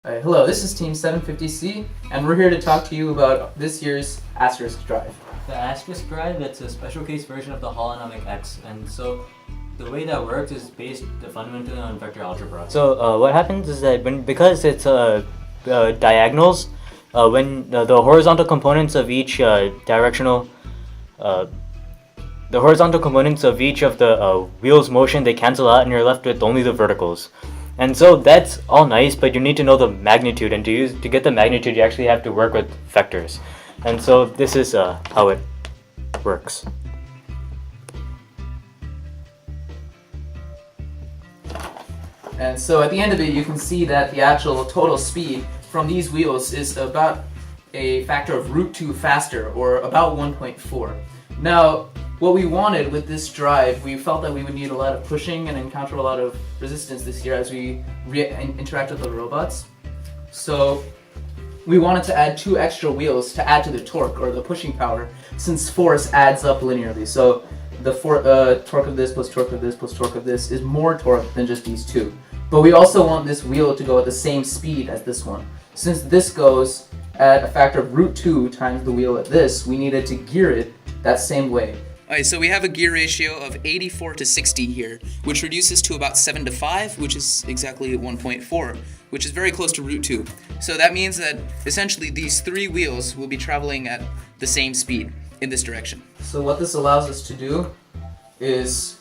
Hello, this is Team 750C, and we're here to talk to you about this year's asterisk drive. The asterisk drive, it's a special case version of the holonomic X, and so the way that works is based fundamentally on vector algebra. So what happens is that because it's diagonals, when the horizontal components of each the horizontal components of each of the wheel's motion, they cancel out, and you're left with only the verticals. And so that's all nice, but you need to know the magnitude, and to get the magnitude, you actually have to work with vectors. And so this is how it works. And so at the end of it, you can see that the actual total speed from these wheels is about a factor of √2 faster, or about 1.4. Now, what we wanted with this drive, we felt that we would need a lot of pushing and encounter a lot of resistance this year as we interact with the robots. So we wanted to add 2 extra wheels to add to the torque, or the pushing power, since force adds up linearly. So the torque of this plus torque of this plus torque of this is more torque than just these 2. But we also want this wheel to go at the same speed as this one. Since this goes at a factor of √2 times the wheel at this, we needed to gear it that same way. Alright, so we have a gear ratio of 84 to 60 here, which reduces to about 7 to 5, which is exactly 1.4, which is very close to √2. So that means that essentially these 3 wheels will be traveling at the same speed in this direction. So what this allows us to do is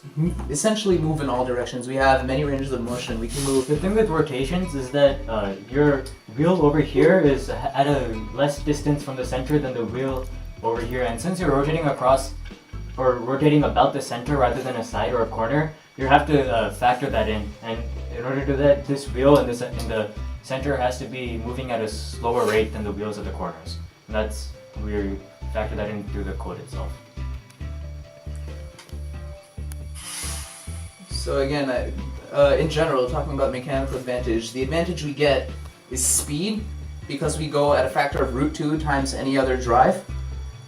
essentially move in all directions. We have many ranges of motion. We can move. The thing with rotations is that your wheel over here is at a less distance from the center than the wheel over here, and since you're rotating across or rotating about the center rather than a side or a corner, you have to factor that in. And in order to do that, this wheel in the center has to be moving at a slower rate than the wheels at the corners. And that's where you factor that in through the code itself. So again, in general, talking about mechanical advantage, the advantage we get is speed, because we go at a factor of √2 times any other drive.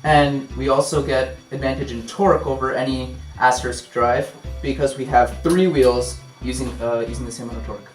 And we also get advantage in torque over any asterisk drive, because we have 3 wheels using the same amount of torque.